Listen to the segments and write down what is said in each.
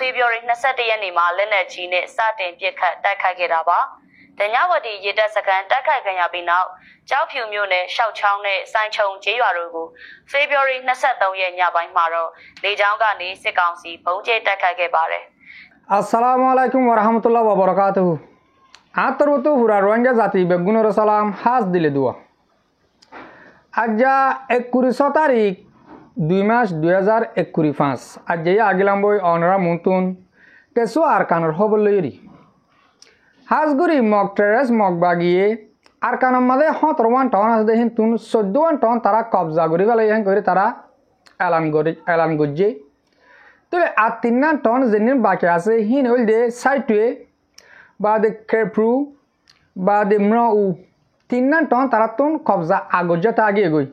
February 21 ရက်နေ့မှာလက်နက်ကြီးနဲ့စတင်ပစ်ခတ်တိုက်ခိုက်ခဲ့တာပါ။တညဝတီရေတပ်စခန်းတိုက်ခိုက်ခံရပြီးနောက်ကြောက်ဖြူမြို့နယ်ရှောက်ချောင်းနဲ့စိုင်းချုံကျေးရွာတို့ကို February 23 ရက်ညပိုင်းမှာတော့လေကြောင်းကနေစစ်ကောင်စီဘုံကျဲတိုက်ခိုက်ခဲ့ပါတယ်။ Assalamu alaikum wa rahmatullahi wa barakatuh. Atrotu hura Rohingya jati begunor salam has dile dua. Aja 21 তারিখ 2 মাস 2025 আজ আগিলাম বই অনরা মুতুন কেসু আরকানর খবর লইরি Hajguri mock terrace mock বাগিয়ে আরকানর মাঝে 17 ton আছে দেখিন তুন 14 ton তারা কবজা করি ফেলাই করে তারা এলান গজ্জে তবে আর 3 টন যেদিন বাকি আছে হিন হইল দে সাইটে বা দে কেপ্রু বা দে ম্রউ 3 টন তারা তুন কবজা আগজ্জাতে আগে গই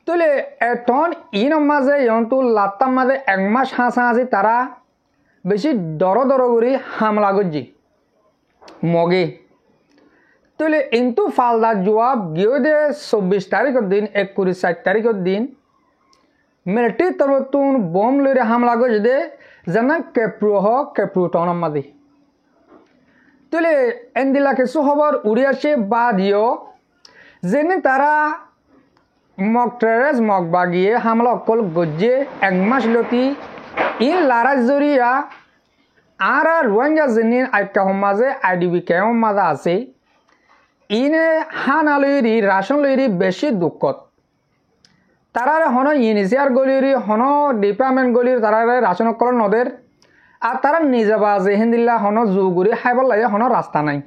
তলে এটন ইন মাঝে ইয়ন্তু লাত্তার মাঝে 1 মাস হাসা আছে তারা বেশি দর করে হামলা করছি মগে তলে ইন্তু ফালদার জবাব গিয়ে দে 24 তারিখের দিন 21 তারিখের দিন মিলিটারি তরফতুন বোম লইরে হামলা করছে দে যেন কেপ্রু টনের মাঝে তলে এন্দিলা কিছু খবর উড়ে আসে বা দিও যেন তারা মক টেরেস মক বাগিয়ে হামলা অকল গজ্জে 1 মাস লতি ইন লারাজ জরিয়া আর রোহিঙ্গা জিনিন আইকা মাঝে আইডিবি কেম মাঝে আছে ইনে হানা লইরি রাশন লইরি বেশি দুঃখত তারারে হন ইনিশিয়ার গলিরি হন ডিপার্টমেন্ট গলির তারারে রাশন অকল নদের আর তারা নিজে বাজে হিন্দিল্লা হন জুগুড়ি খাইবার লাগে হন রাস্তা নাই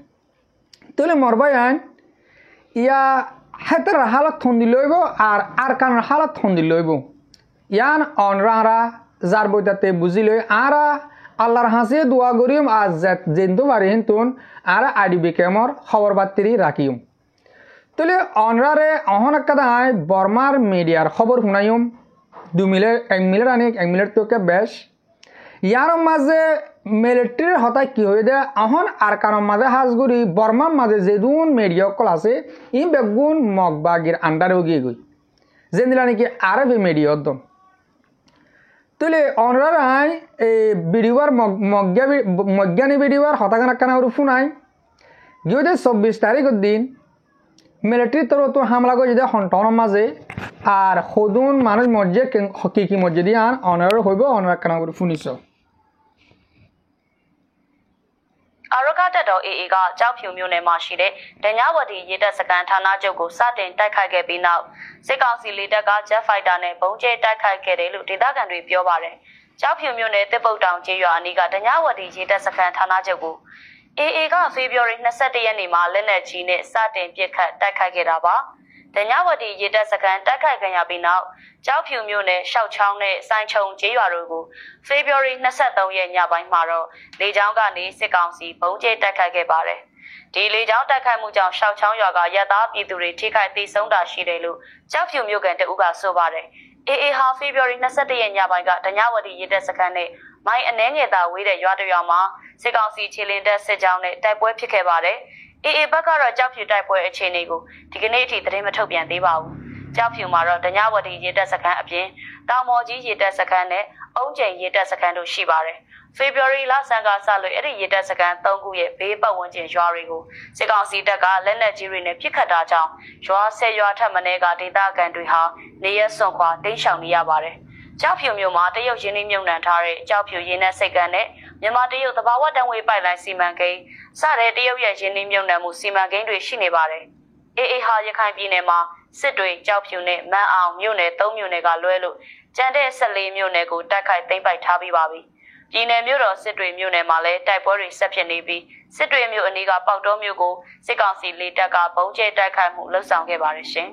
তাহলে মরবাই আইন ইয়া হেতের হালত থন্দি লইব আর কানের হালত থন্দি লইব ইয়ান অনরা যার বইতাতে বুঝি লই আরা আল্লাহর হাসে দোয়া করিম আর যেন্তু পারি হিন্তুন আর আইডিবি কেমর খবর বার্তিরি রাখিম তাহলে অনরারে অহন একাদায় বর্মার মিডিয়ার খবর শুনাইম 2 মিনিট 1 মিনিট আনি 1 মিনিট তোকে বেশ ইয়ার মাঝে মিলিটারির হতায় কি হয়ে দে অহন আর কারণ মাঝে হাজগুড়ি বর্মার মাঝে যেদুন মিডিয়া কল আছে ই বেগুন মগবাগির আন্ডারে গিয়ে গই যে দিলা নাকি আরবি মিডিয়া একদম তাহলে অনরাই এই ভিডিওর মজ্ঞানী ভিডিওর হতাগানা কানা ফোন আই গিয়ে দে 24 তারিখের দিন মিলিটারি তরফ হামলা করে যদি হন্টনের মাঝে আর সদুন মানুষ মসজিদ কি মসজিদ আন অনার হইব অনার কানা করে শুনিছ Arogata AA ကြောက်ဖြူမြို့နယ်မှာရှိတဲ့ဒညဝတီရေတပ်စခန်းဌာနချုပ်ကိုစတင်တိုက်ခိုက်ခဲ့ပြီးနောက်စစ်ကောင်စီလေတပ်က Jet Fighter နဲ့ဘုံကျဲတိုက်ခိုက်ခဲ့တယ်လို့ဒေသခံတွေပြောပါတယ်။ကြောက်ဖြူမြို့နယ်တစ်ပုတ်တောင်ကျေးရွာအနီးကဒညဝတီရေတပ်စခန်းဌာနချုပ်ကို AA က February 21 ရက်နေ့မှာလက်နက်ကြီးနဲ့စတင်ပစ်ခတ်တိုက်ခိုက်ခဲ့တာပါ။ဒညဝတီရေတပ်စခန်းတိုက်ခိုက်ခံရပြီးနောက်ကြောက်ဖြူမြို့နယ်ရှောက်ချောင်းနဲ့စိုင်းချုံကျေးရွာတို့ကို February 23 ရက်ညပိုင်းမှာတော့လေကြောင်းကနေစစ်ကောင်စီဘုံကျဲတိုက်ခိုက်ခဲ့ပါတယ်။ဒီလေကြောင်းတိုက်ခိုက်မှုကြောင့်ရှောက်ချောင်းရွာကရပ်သားပြည်သူတွေထိခိုက်ဒေဆုံးတာရှိတယ်လို့ကြောက်ဖြူမြို့ကန်တအုပ်ကဆိုပါတယ်။ AA ဟာ February 21 ရက်ညပိုင်းကဒညဝတီရေတပ်စခန်းနဲ့မိုင်းအနှဲငယ်သာဝေးတဲ့ရွာတစ်ရွာမှာစစ်ကောင်စီခြေလင်းတပ်စစ်ကြောင်းနဲ့တိုက်ပွဲဖြစ်ခဲ့ပါတယ်။ AA ဘက်ကတော့ကြောက်ဖြူတိုက်ပွဲအခြေအနေကိုဒီကနေ့အထိသတင်းမထုတ်ပြန်သေးပါဘူး။ကြောက်ဖြူမှာတော့ဒညဝတီရေတပ်စခန်းအပြင်တောင်မော်ကြီးရေတပ်စခန်းနဲ့အုံးကျိန်ရေတပ်စခန်းတို့ရှိပါတယ်။ February လဆန်းကစလို့အဲ့ဒီရေတပ်စခန်း3ခုရဲ့ဘေးပတ်ဝန်းကျင်ရွာတွေကိုစစ်ကောင်စီတပ်ကလက်နက်ကြီးတွေနဲ့ပစ်ခတ်တာကြောင့်ရွာ10ရွာထက်မနည်းကဒေသခံတွေဟာနေရစွန့်ခွာတိမ်းရှောင်နေရပါတယ်။ကြောက်ဖြူမြို့မှာတရုတ်ရင်းနှီးမြှုပ်နှံထားတဲ့ကြောက်ဖြူရင်းနှက်စိတ်ကမ်းနဲ့မြန်မာတရုတ်သဘာဝတံဝေပိုက်လိုင်းစီမံကိန်းစတဲ့တရုတ်ရဲ့ရင်းနှီးမြှုပ်နှံမှုစီမံကိန်းတွေရှိနေပါတယ်။ AA ဟာရခိုင်ပြည်နယ်မှာစစ်တွေကြောက်ဖြူနဲ့မန်းအောင်မြို့နယ်3မြို့နယ်ကလွဲလို့ကျန်တဲ့14မြို့နယ်ကိုတိုက်ခိုက်သိမ်းပိုက်ထားပြီးပါပြီ။ပြည်နယ်မြို့တော်စစ်တွေမြို့နယ်မှာလည်းတိုက်ပွဲတွေဆက်ဖြစ်နေပြီးစစ်တွေမြို့အနီးကပေါက်တော်မြို့ကိုစစ်ကောင်စီလေတပ်ကဘုံကျဲတိုက်ခိုက်မှုလှုပ်ဆောင်ခဲ့ပါတယ်ရှင်။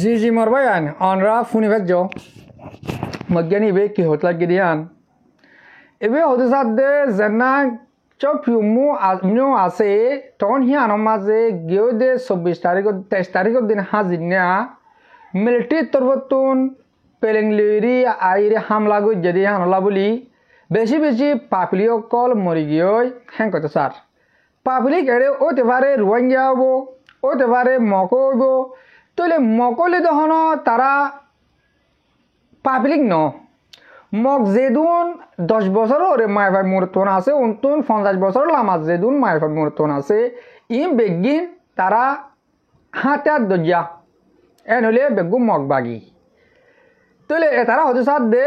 जी मरबायान ऑनरा फुनिवेजो मग्यानी बे की होतला गिरियान एबे होते सादे जना चोफ्युमु आजनो आसे टोन हियान माजे गेओदे 24 तारिख 23 तारिख दिन हाजिरना मिलिटारी तरफतुन पेलेंगलिरी आइरे हामला गो जदि हानला बोली बेशी पापलियो कल मरि गयो हेंकते सार পাবলিক এড়ে ওতে পারে রোহিঙ্গা হবো ওতে পারে মক হইব তাহলে মকলে তখন তারা পাবলিক ন মক যেদুন 10 বছর ওরে মায়ের মূর্তন আছে অন্তুন 50 বছর লামাজ যেদুন মায়ের মূর্তন আছে ইম বেগিন তারা হাতে দরজা এন হলে বেগু মগ বাগি তাহলে তারা হতে সাথ দে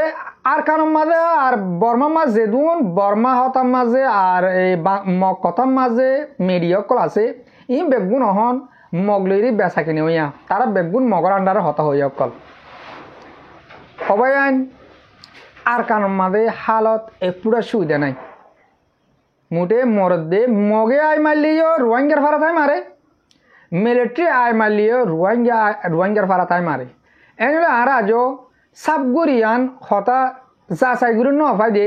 আর কারণ মাঝে আর বর্মা মাঝ যেদুন বর্মা হতাম মাঝে আর এই মগ কথার মাঝে মেডিয়া কল আছে ইম বেগুন হন মগ লইরি বেচা কিনে হইয়া তারা বেগুন মগর আন্ডারে হতা হইয়া কল সবাই আইন আর কারণ মাঝে হালত এপুরা সুবিধা নাই মুটে মরদ দে মগে আই মারলিও রোহিঙ্গার ফারা তাই মারে মিলিটারি আই মারলিও রোহিঙ্গার ফারা তাই মারে এনলে আর আজও সাবগুরিয়ান হতা যাচাইগুরি নফাই দে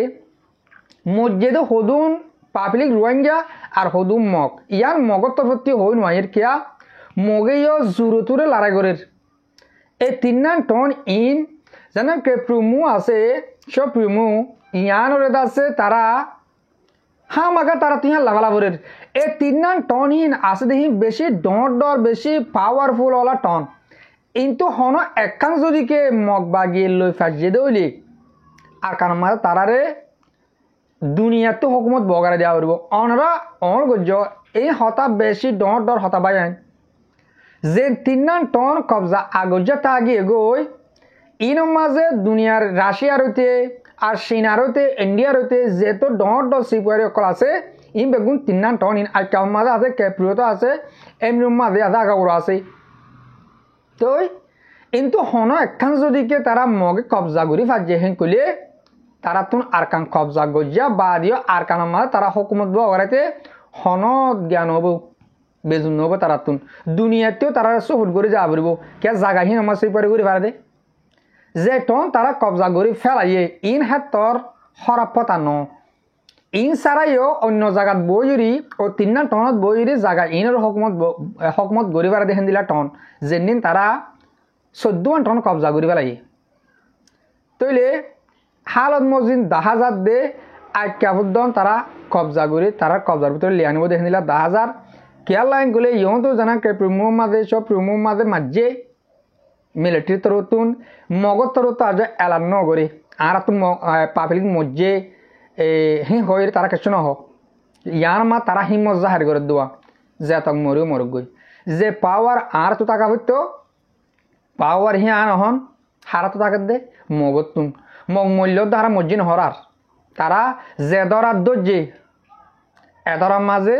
মসজিদে হদুন পাবলিক রোহিঙ্গা আর হদুন মগ ইয়ান মগর তরফতি হই নয় কিয়া মগেও জুরুতুরে লড়াই করে এই 3 টন ইন যেন কে প্রমু আছে সব প্রমু ইয়ান ওরে আছে তারা হামাকা তারা তিহা লাগালাবরের এই 3 টন ইন আছে দেখি বেশি ডর বেশি পাওয়ারফুল ওলা টন কিন্তু হন একখান যদি কে মগ বাগিয়ে লই ফাজিয়ে দইলি আর কারণ মারে তারারে দুনিয়াতে হুকুমত বগারে দেওয়া করব অনরা অন গজ্জ এই হতা বেশি ডর হতা বাই যে 3 টন কবজা আগজ্জা তাগিয়ে গই ইন মাঝে দুনিয়ার রাশিয়ার হইতে আর চীনার হইতে ইন্ডিয়ার হইতে যেহেতু ডর সিপুয়ারি অকল আছে ইন বেগুন 3 টন ইন আইকাম মাঝে আছে ক্যাপ্রিয়তো আছে এমনি মাঝে আছে আগাগুলো আছে তো কিন্তু হন একখান যদি কে তারা মগে কবজা করি ফাজিয়ে হেন কইলে তারা তুন আরকান কবজা গজ্জা বা দিও আরকান মাঝে তারা হুকুমত বগারাইতে হন জ্ঞান হব বেজুন হব তারা তুন দুনিয়াতেও তারা সহুট করে যা পারব কে জায়গাহীন আমার সিপুয়ারি করে পারে যে টন তারা কবজা করে ফেলাইয়ে ইন হাতর হরাপতা ন ইন সারাইও অন্য জায়গাত বইরি ও 3 টনত বইরি জায়গা ইনের হকমত গরিবার দেখেন দিলা টন যেদিন তারা 14 টন কবজা করি পেলাই তৈলে হালত মসজিদ 10,000 দে আইকাবুদ্দন তারা কবজা করি তারা কবজার ভিতরে লিয়ে আনিব দেখেন দিলা 10,000 কেয়ার লাইন গলে ইহতো জানা কে প্রিমোর মাঝে সব প্রিমোর মাঝে মাঝে মিলিটারি তরতুন মগর তরত আজ এলান ন করে আর তো পাবলিক মজ্জে হি হয়ে তারা কিছু নহ ইয়ার মা তারা হিম্মত জাহার করে দেওয়া যে তক মরিও মরক গই যে পাওয়ার আর তো টাকা হইতো পাওয়ার হি আন হন হারা তো টাকা দে মগর তুন মগ মূল্য তারা মসজিদ হরার তারা যে দরার দর্জে এদরার মাঝে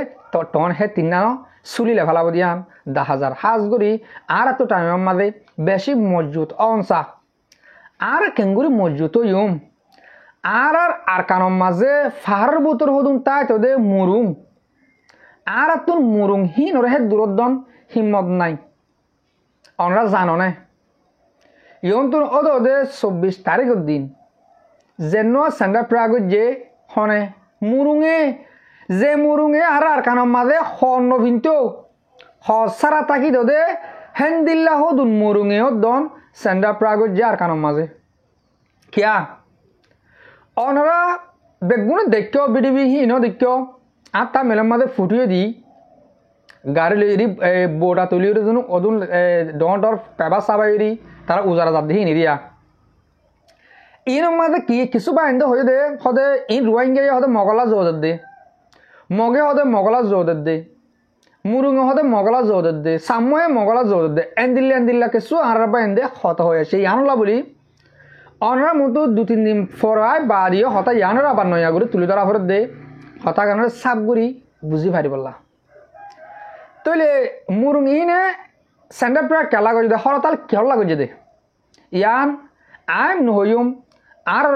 টন হে 3 চুলিলে ফেলাব দিয়ান 10,000 হাজ করি আর এত টাইমের মাঝে বেশি মজবুত অনসা আর কেঙ্গুরি মজবুত ইউম আর কানের মাঝে ফাহার বুতর হদুন তাই তোদের মুরুং আর তুন মুরুং হিন ওরে হে দূরদন হিম্মত নাই আমরা জানো না ইয়ন তোর ওদে 24 তারিখের দিন যেন সেন্টার প্রাগত যে হনে মুরুঙে আর কানের মাঝে হর্ণ ভিনতো হসারা তাকি দে হেন্দিল্লা হদুন মুরুঙে দন সেন্টার প্রাগত যে আর কানের মাঝে কিয়া অনরা বেগুন দেখো বিডিবি হিন দেখো আর তা মেলের মাঝে ফুটিয়ে দি গাড়ি লইরি বোটা তুলিয়ে যেন অদুন ডর পেবা চাবাইরি তারা উজারা জাপ দিহি নিরিয়া ইন মাঝে কি কিছু বাইন্দ হয়ে দে সদে ইন রোহিঙ্গা হদে মগলা জোদের দে মগে হদে মগলা জোদের দে মুরুঙে হদে মগলা জোদের দে সাময়ে মগলা জোদের দে এন্দিল্লা কিছু আর বাইন্দে হত হয়ে আছে ইয়ানলা বলি অনরা মতো 2-3 দিন ফরাই বাড়িও হতা ইয়ানোর আবার নয়া করে তুলি ধরা ফেরত দে হতা গানের সাপ গুড়ি বুঝি পারি বললা তইলে মুরুং ইনে সেন্টার প্রায় কেলা করে দে হরতাল কেলা করে দে ইয়ান আইম নহইম আর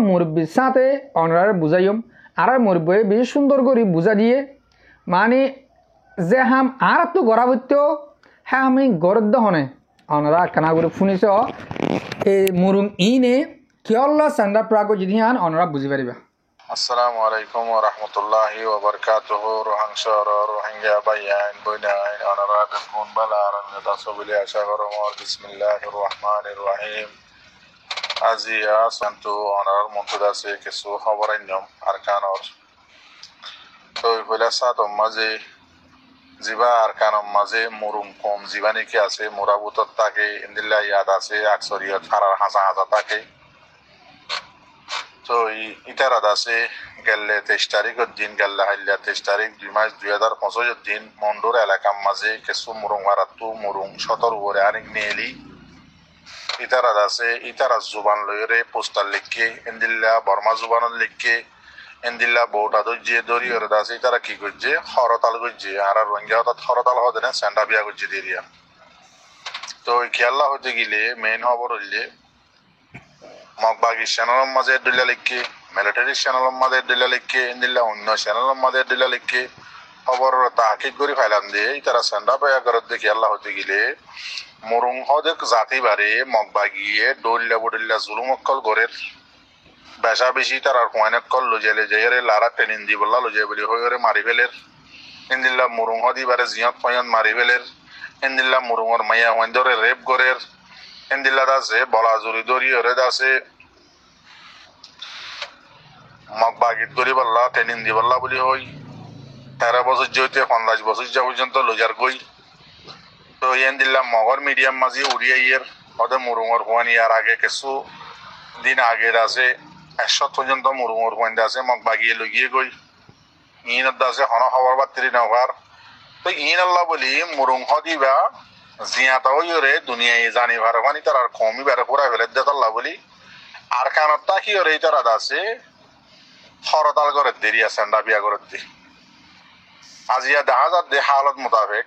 মুরব্বীর সাথে অনরারে বুঝাইম আর মুরব্বী বেশি সুন্দর করে বুঝা দিয়ে মানে যে হাম আর তো গড়া হইতো হ্যাঁ আমি গড়দ হনে অনরা কেনা করে শুনিছ এই মুরুং ইনে কিয়ল্লা সেন্টার প্রায় যদি আন অনরা বুঝি পারিবা আসসালামু আলাইকুম ওয়া রাহমাতুল্লাহি ওয়া বারাকাতুহু রোহিঙ্গা বাইয়ান বইনাইন অনরা বেকুন বালার তাসবিলি আশা করম বিসমিল্লাহির রহমানির রহিম আজিয়া সন্তু অনার মন্তুদাসে কিছু খবর আইনম আরকানর তো হইলা সাত মাঝে জিবা আর কানম মাঝে মুরুম কম জিবা নাকি আছে মুরাবুতত থাকে ইন্দিল্লা ইয়াদ আছে আকসরিয়ত ফারার হাসা হাসা থাকে তো ইটারাদ আছে গেলে 23 তারিখের দিন গেলে হাইলা 23 তারিখ 2 মাস 2025 দিন মন্ডোর এলাকার মাঝে কিছু মুরুং হারাতু মুরুং সতর উপরে আরেক নেলি ইতারাদ আছে ইতারাদ জুবান লইরে পোস্টার লিখকে ইন্দিল্লা বর্মা জুবানত লিখকে ইন্দিল্লা বউটা দইজে দরি ওরে আছে ইতারা কি করছে হরতাল করছে আর রোহিঙ্গা হঠাৎ হরতাল হতে না সেন্টা বিয়া করছে দিরিয়া তো খেয়াল্লা হতে গেলে মেইন খবর হইলে মগবাগি চ্যানেলের মাঝে ডিলা লিখকে মিলিটারি চ্যানেলের মাঝে ডিলা লিখকে ইন্দিল্লা অন্য চ্যানেলের মাঝে ডিলা লিখকে খবর তাহাকিক করে ফাইলাম দিয়ে তারা সেন্ডা পায়া করে দেখি আল্লাহ হতে গেলে মুরুং হদেক জাতি বারে মগবাগিয়ে ডলিয়া বডিল্লা জুলুম অক্কল গড়ের বেশা বেশি তার আর কয়েক কল লজেলে যাইরে লারা টেনিন দি বললা লজে বলি হইরে মারি ফেলের ইন্দিল্লা মুরুং হদি বারে জিয়ত পয়ন মারি ফেলের ইন্দিল্লা মুরুঙর মাইয়া হইন্দরে রেপ গড়ের ইন্দিল্লা দাসে বলা জুরি দরি হরে দাসে মগবাগির দরি বললা টেনিন দি বললা বলি হই 13 বছর যেতে 50 বছর যা পর্যন্ত লজার গই তো ইন্দিল্লা মগর মিডিয়াম মাঝে উড়িয়ে ইয়ের হদে মুরুঙর হওয়ান ইয়ার আগে কিছু দিন আগের আছে 100 পর্যন্ত মুরুঙর হওয়ান আছে মগবাগিয়ে লগিয়ে গই ইনত দাসে হন খবর বাত্রি নভার তো ইন আল্লাহ বলি মুরুং হদিবা জিয়াতাও ইরে দুনিয়ায় জানি ভারবানি তার আর কমই বেড়ে পুরা ফেলে দেতাল্লাহ বলি আর কানতা কি ওরে তারা দাসে হরতাল করে দেরি আছে বিয়া করে দি আজিয়া দেখা যাচ্ছে হালত মোতাবেক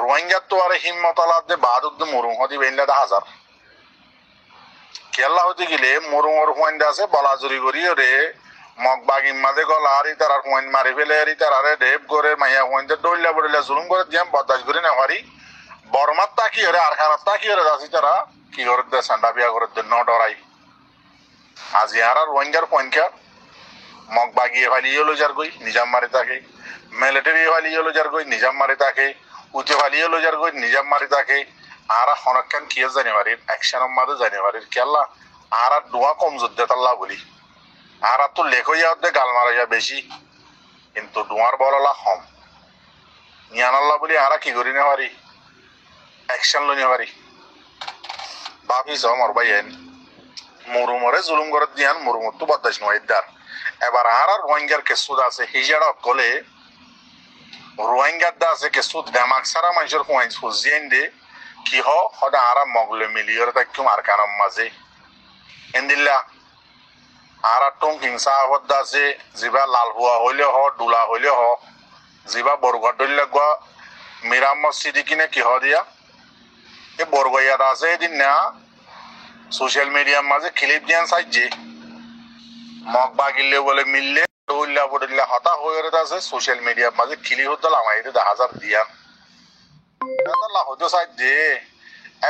রোহিঙ্গা তো আর হিম্মত আলাদে বাদুদ মুরুং হদি বেইলা 10,000 কেল্লা হতে গেলে মুরুঙর পয়েন্ট আছে বলাজুরি করি রে মগবাগি মাঝে গলা আর তার পয়েন্ট মারি ফেলে আর তার ডেপ করে মাইয়া পয়েন্টে ডইলা বড়িলা জুলুম করে দিয়াম বদাস করি না পারি বর্মার তাকি হরে আর খানার তাকি হরে যাচ্ছি তারা কি করে দে সান্ডা বিয়া করে দে ন ডরাই আজি আর রোহিঙ্গার পয়েন্ট মগবাগি ফালিয়ে লোজার গই নিজাম মারি থাকে মিলিটারি ফালিয়ে লোজার গই নিজাম মারি থাকে উঠে ফালিয়ে লোজার গই নিজাম মারি থাকে আর হনকান কি জানি পারির অ্যাকশনের মাঝে জানি পারির কেলা আর দোয়া কম যুদ্ধে তাল্লা বলি আর তো লেখ হইয়া দে গাল মারাইয়া বেশি কিন্তু দোয়ার বললা কম নিয়ানাল্লাহ বলি আর কি করি না পারি অ্যাকশন লইতে পারি ভাবিস আমার ভাই মুরুমরে জুলুম করে দিয়ান মুরুমর তো বদাস নয় দার এবার আর রোহিঙ্গার কেসুদ আছে হিজারা কলে রোহিঙ্গার দা আছে কেসুদ দেমাক সারা মানুষের পয়েন্ট ফুজিয়েন দে কি হদা আর মগলে মিলিয়র তাকিম আর কারণ মাঝে ইন্দিল্লা আর টং হিংসা হদ্দা আছে যিবা লাল হুয়া হইলে হ ডুলা হইলে হ যিবা বরগড় দলিয়া গোয়া মিরাম মসজিদ কিনে কি দিয়া এই বরগয়াত আছে এদিন না সোশ্যাল মিডিয়ার মাঝে ক্লিপ দিয়ান সাইজে মগ বাগিলে বলে মিললে ডলিয়া বডলিয়া হতা হয়ে আছে সোশ্যাল মিডিয়ার মাঝে ক্লিপ হতো লামাইতে 10,000 দিয়ান হতো সাইজে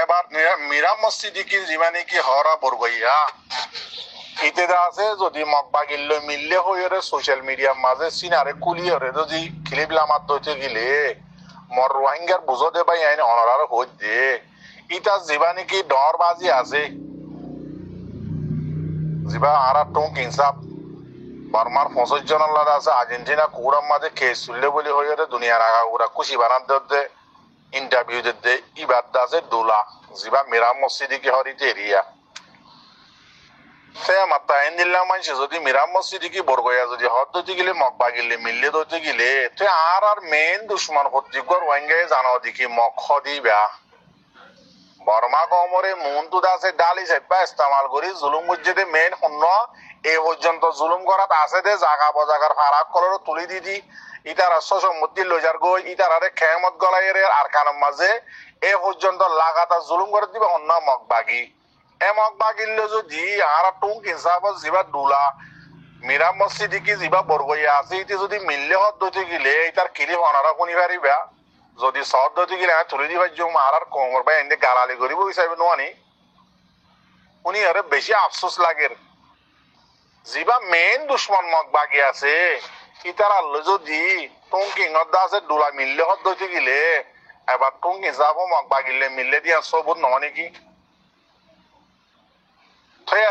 এবার মিরাম মসজিদ কি যিমানে কি হরা বরগইয়া ইতে আছে যদি মগবাগিল মিললে হয়ে সোশ্যাল মিডিয়ার মাঝে সিনারে কুলি হরে যদি ক্লিপ লামাত দইতে গেলে মর রোহিঙ্গার বুঝো দে ভাই আইন অনার হই দে ইটা যিবা নাকি ডর বাজি আছে যিবা আর টং কিংসাপ বর্মার 25 জন লাদা আছে আর্জেন্টিনা কুড়ার মাঝে কেস চললে বলি হয়ে দুনিয়ার আগা কুড়া খুশি বানান দে ইন্টারভিউ দে ইবাদ আছে দুলা যিবা মিরাম মসজিদ কি হরিতে এরিয়া সে মাত্রা ইন্দিল্লা মানুষ যদি মিরাম মসজিদ কি বরগয়া যদি হদ দইতে গেলে মগবাগিলে মিললে দইতে গেলে তে আর মেইন দুশ্মন হতিগর ওয়াঙ্গায় জানো দেখি মখ দিবা বর্মা কমরে মুন্টু দাসে ডালি সেপা ইস্তেমাল করি জুলুম গুজে মেইন শূন্য এই পর্যন্ত জুলুম করাত আছে দে জাগা বজাগার ফারাক কলর তুলি দি ইটার সম্মতি লজার গই ইটারে খেমত গলাই আর কানের মাঝে এই পর্যন্ত লাগাতার জুলুম করে দিবা অন্য মগবাগি এমক বাগিল যদি আর টুং হিসাবত যিবা ডুলা মিরাম মসজিদ কি যিবা বরগইয়া আছে ইতি যদি মিললে হদ দইতে গেলে এটার কিলি হনারা শুনি পারিবা যদি সদ দইতে গেলে তুলি দিবা জম আর কমর ভাই এনে গালালি করিব হিসাবে নোয়ানি উনি আরে বেশি আফসোস লাগের যিবা মেইন দুশ্মন মগবাগি আছে ইতার আল্লো যদি টুং কিংত দা আছে ডুলা মিললে হদ দইতে গেলে এবার টুং হিসাব মগবাগিলে মিললে দিয়া সবুত নহয় নাকি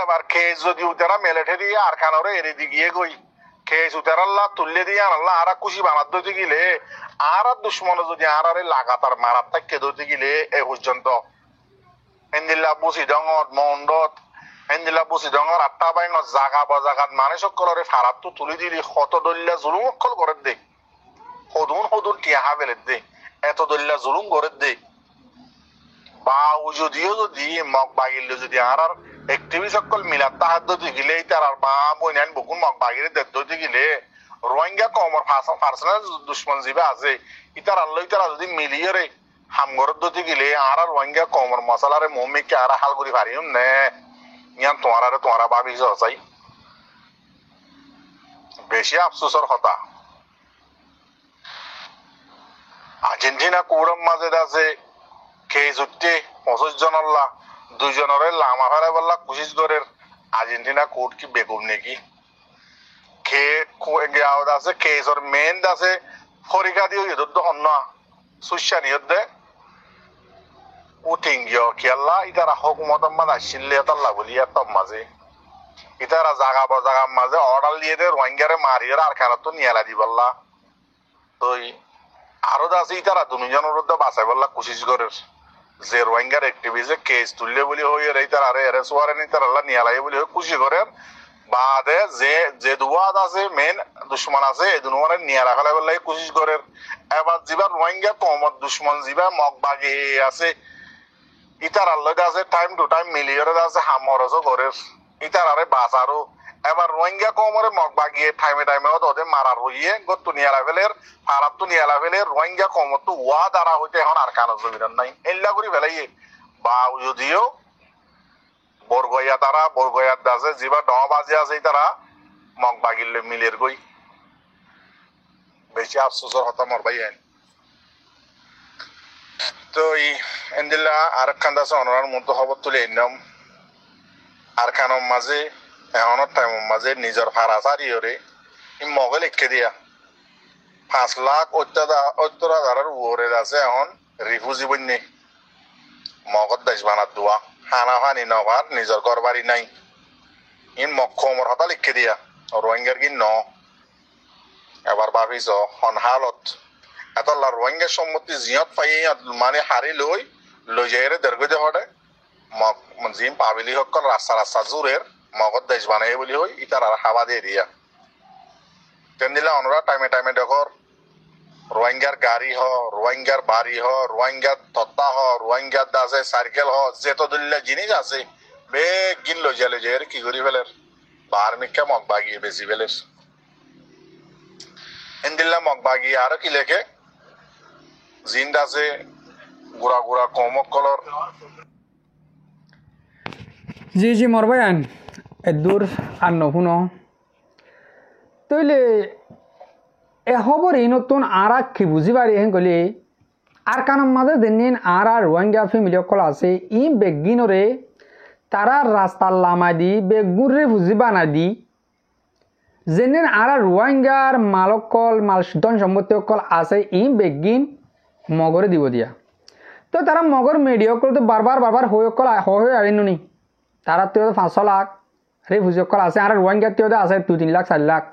এবার খেয়ে যদি তারা মিলিটারি আর খানোরে এড়ে দি গিয়ে গই কেস উতার আল্লাহ তুললে দিয়ে আল্লাহ আর খুশি বানাত দইতে গেলে আর দুশ্মন যদি আর লাগাতার মারাত থাকে দইতে গেলে এ পর্যন্ত এন্দিল্লা বুসি ডঙত মন্ডত এন্দিল্লা বুসি ডঙর আটটা বাইঙত জাগা বজাগাত মানে সকলরে ফারাতটো তুলি দিলি কত দলিয়া জুলুম অকল করে দে সদুন টিয়াহা বেলে দে এত দলিয়া জুলুম করে দে বা যদিও যদি মগ বাগিলে যদি আর এক্টিভিস্ট সকল মিলাত তাহাদ দইতে গেলে তার আর বা বইনান বকুন মগ বাগিরে দইতে গেলে রোহিঙ্গা কমর পার্সোনাল দুশ্মন জিবা আছে ইতার আল্লাহ ইতারা যদি মিলিয়ে হামগরত দইতে গেলে আর রোহিঙ্গা কমর মশলারে মমিকে আর হাল করি পারিম নে ইয়ান তোমারা ভাবি চাই বেশি আফসোসর কথা আর্জেন্টিনা কৌরম মাঝে আছে কেস উঠতে 25 জনল্লা 2 জনরে লামা ফেলে বললা কোশিশ করে আর্জেন্টিনা কোর্ট কি বেগুম নাকি খে গাঁৱত আছে কেসর মেন আছে ফরিকা দিও ইদুদ্দ হন্ন সুশানি হদ্দে উঠিঙ্গিও খেলা ইতারা হকুমত মাঝে আসলে তাল্লা বলি এত মাঝে ইতারা জাগা বজাগার মাঝে অর্ডার দিয়ে দে রোহিঙ্গারে মারিয়ে আর খানাতো নিয়ালা দিবল্লা তো আরো আছে ইতারা দুজনের মধ্যে বাঁচাই বললা কোশিশ করে যে রোহিঙ্গার অ্যাক্টিভিস্টে কেস তুললে বলি হই ইতারা আরে এরেস ওয়ারেন ইতারা আল্লাহ নিয়ালাই বলি হই খুশি করে বাদে যে দুয়াদ আছে মেন দুশ্মন আছে এই দুনুয়ারে নিয়ালা ফেলাই বললাই কোশিশ করে এবার জিবা রোহিঙ্গা কমত দুশ্মন জিবা মগ বাগে আছে ইতার আল্লাহ আছে টাইম টু টাইম মিলিয়র আছে হামরসও করে ইতার আরে বাঁচারও এবার রোহিঙ্গা কমরে মগ বাগিয়ে টাইমে ওদের মারার হইয়ে গত্তু নিয়ালা ফেলের ফারাত্তু নিয়ালা ফেলের রোহিঙ্গা কমত ওয়া দ্বারা হইতে এখন আর কানো জমিন নাই এল্লা করি ফেলাইয়ে বা যদিও বরগয়াত আছে যিবা ড বাজে আছে তারা মগ বাগিলে মিলের গই বেশি আফসোসর হতা মর ভাই তো এন্দিল্লা আর খান আছে অনরার মতো খবর তুলে এনাম আর খানোর মাঝে এখনের টাইমের মাঝে নিজের ভাড়া সারিয়রে মগে লিখে দিয়া 5,70,000 উপরে আছে এখন রিফিউজি বন্যে মগত দেশ বানাত দোয়া হানা হানি নভার নিজের ঘর বাড়ি নাই মগ খমর হতা লিখে দিয়া রোহিঙ্গার কি এবার ভাবিছ হনহালত এতলা রোহিঙ্গা সম্মতি জিয়ত পাই মানে হারি লৈ যাই দেড়গৈ দেহতে মগ জিম পাবিলি সকল রাস্তা জোরের মগত দেশ বানাই বলি হই ইতার আর হাবা দিয়ে দিয়া তেন দিলে অনরা টাইমে দেখর রোহিঙ্গার গাড়ি রোহিঙ্গার বাড়ি রোহিঙ্গার তত্তা রোহিঙ্গার আছে সাইকেল যেত দিল্লা জিনিস আছে বে গিন লৈ যাই কি করি ফেলের বার মিকা মগ বাগিয়ে বেশি ফেলের এনদিল্লা মগ বাগিয়ে আর কি লেখে জিন্দ আছে গুড়া কমক কলর জি মরবায়ান এদূর আর নহুনো তইলে এ খবর এই নতুন আর কি বুঝি পারি হেন গলি আর কারণ মাঝে দিন আর রোহিঙ্গা ফ্যামিলি সকল আছে ই বেগিনরে তারা রাস্তার লামা দি বেগুরে বুঝি বানা দি যেন আর রোহিঙ্গার মালকল ধন সম্পত্তি সকল আছে ই বেগিন মগরে দিব দিয়া তো তারা মগর মিডিয়া তো বারবার হয়ে আইনি তারা তো 500 লাখ রিফিউজি সকল আছে আর রোহিঙ্গা তো আছে 2-3 লাখ 4 লাখ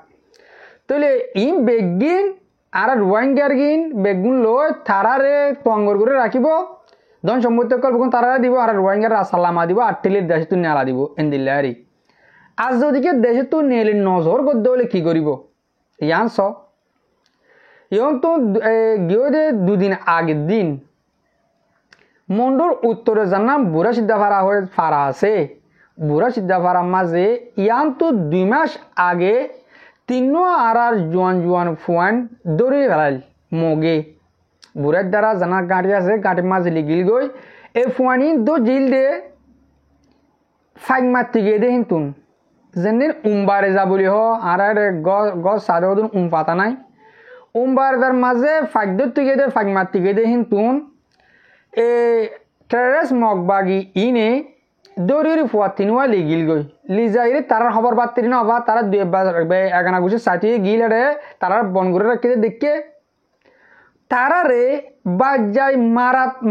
তাহলে ইম বেগিন আর রোহিঙ্গার গিন বেগুন লই তারারে তঙ্গর করে রাখিব ধন সম্পত্তি সকল বেগুন তারা দিব আর রোহিঙ্গার সালামা দিব আর টেলির দেশে তো নেলা দিব এন্দিল্লা আরি আজ যদিকে দেশে তো নেলি নজর করতে হলে কি করিব ইয়ানস ইয়ন তো গিয়ে 2 দিন আগের দিন মন্ডুর উত্তরে যার নাম বুড়া সিদ্ধাফাড়া হয়ে ফাড়া আছে বুড়া সিদ্ধাফাড়ার মাঝে ইয়ান তো 2 মাস আগে 3 আর জোয়ান ফুয়ান দৌড়ে ফেলাইল মগে বুড়ার দ্বারা জানা গাঁটি আছে গাঁটির মাঝে লিগিল গই এই ফুয়ানি দো জিল দে ফাইক মারতে গিয়ে দে হিন্তুন যেদিন উমবারে যা বলি আর গছ সাদে পাতা নাই উমবারদার মাঝে ফাইক ধরতে গিয়ে দে ফাইক মারতে গিয়ে দে হিন্তুন এ টেরেস মগবাগি ইনে দৌড়ি ফুয়া 3 লিগিল গই লিজাইরে তার খবর বার্তি না হবা তারা 1 গুছি সাটিয়ে গিল রে তারা বন করে রাখতে দেখে তারারে বাজাই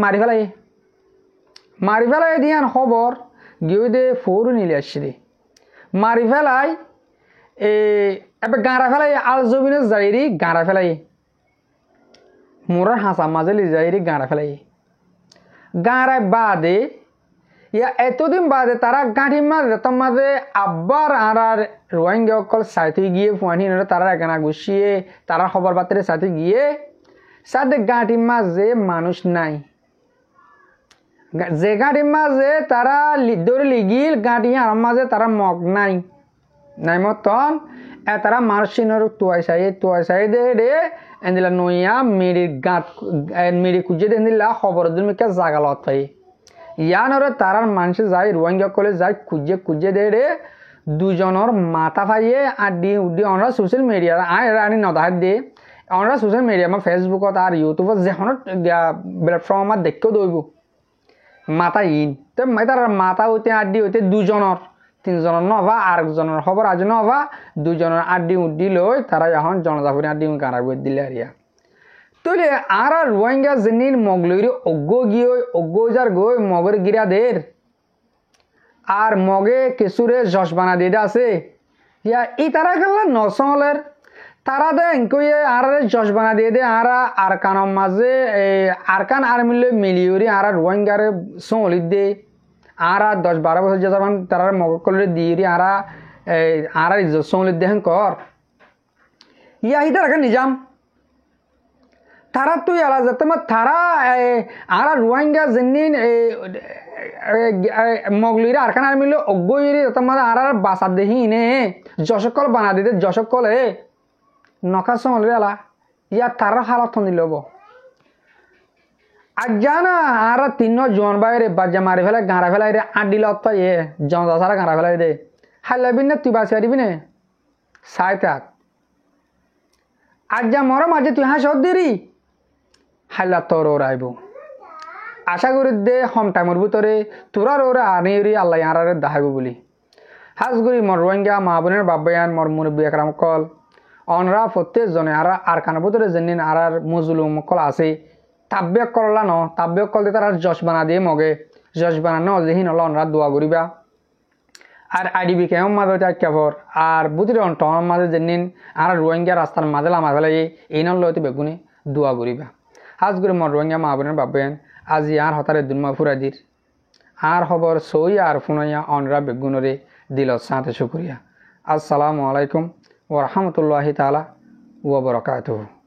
মারি ফেলাই দিয়ান খবর গিয়ে দে ফৌর নিলে আসছে মারি ফেলাই এবার গাঁড়া ফেলাই আল জবিনে যাইরি গাঁড়া ফেলাই মোরার হাসা মাঝে লি যাইরি গাঁড়া ফেলাই গাঁড়ায় বাদে ইয়া এতদিন বাদে তারা গাঁঠি মাঝে তার মাঝে আবার আর রোহিঙ্গা অকল সাথে গিয়ে ফুয়ানি তারা এখানে গুছিয়ে তারা খবর বার্তার সাথে গিয়ে সাথে গাঁঠি মাঝে মানুষ নাই যে গাঁঠি মাঝে তারা দৌড়ে লিগিল গাঁঠি আর মাঝে তারা মগ নাই নাই মতন তারা মার্শিনের তুয়াইসাই দে রে এদিলা নইয়া মেরি গাঁত মেরি খুঁজে দিলা খবর দিনকে জাগালত পাই ইয়ানরে তারার মানুষে যায় রোহিঙ্গা কলে যায় খুঁজে দে রে দুজনের মাথা ফাইয়ে আড্ডি উড্ডি আমরা সোশ্যাল মিডিয়া আনি নদাহাত দিয়ে আমরা সোশ্যাল মিডিয়া আমার ফেসবুকত আর ইউটিউবত যেখন প্ল্যাটফর্ম আমার দেখেও দইব মাথা ইন তো তার মাথা হইতে আড্ডি হইতে দুজনের তিনজনের নহবা আরেকজনের খবর আজ নহবা দুজনের আড্ডি উড্ডি লই তারা এখন জনজাপুরি আড্ডি গাঁড়া বই দিলে আরিয়া তুলে আর রোহিঙ্গা জিনির মগলইরি অজ্ঞ গিয়ে অজ্ঞ যার গই মগের গিরাদের আর মগে কেসুরে জশবানা দিয়ে আছে ইয়া ই তারা গেল নসলের তারা দে এনকইয়ে আর জশবানা দিয়ে দে আর কানের মাঝে আরকান আর্মিলে মিলিয়রি আর রোহিঙ্গারে সলিদ দে আর 10-12 বছর যখন তারা মগ কলে দিয়ে আর সলিদ দেহেন কর ইয়া ই তারা নিজাম তারা তুই আলাদা তোমার তারা আর রোহিঙ্গা জিনিন মগলিরে আরকান আর্মিলে অজ্ঞইরে তোমার আর বাসা দেহি নে যশকল বানা দিতে যশকলে নকা সমলে আলা ইয়া তার হালত দিলব আর জানা আর 3 জন বাইরে বাজা মারি ফেলে গাঁড়া ফেলাই রে আড্ডিল পাইয়ে জনতা সারা গাঁড়া ফেলাই দে হাইলাবি না তুই বাঁচি পারিবি না সাই থাক আর যা মর মাঝে তুই হাস দিরি হাইলা তোর ওর আইব আশা করি দে হম টাইমের ভিতরে তোরার ওরা আনি আল্লাহ আরারে দেখাইব বলি হাজ করি মর রোহিঙ্গা মা বোনের বাবায়ান মর মুরব্বী একরাম কল অনরা প্রত্যেকজনে আর কানের ভিতরে যেদিন আর মজলুম কল আছে তাব্যক করলা ন তাব্যক কল দিয়ে তারা যশ বানা দিয়ে মগে যশ বানানো যেহিন হল অনরা দোয়া করিবা আর আইডিবি কেমন মাঝে কেবর আর বুতির অন্টনের মাঝে যেদিন আর রোহিঙ্গা রাস্তার মাঝে লামা ফেলাই এই নল লইতে বেগুনে দোয়া করিবা হাজ করে মর রোহিঙ্গা মা বোনের বাবায়ান আজি আর হতারে দুনমা ফুরাদির আর খবর সই আর ফুনাইয়া অনরা বেগুনরে দিল সাথে শুক্রিয়া আসসালামু আলাইকুম ওয়া রাহমাতুল্লাহি তাআলা ওয়া বারাকাতুহু।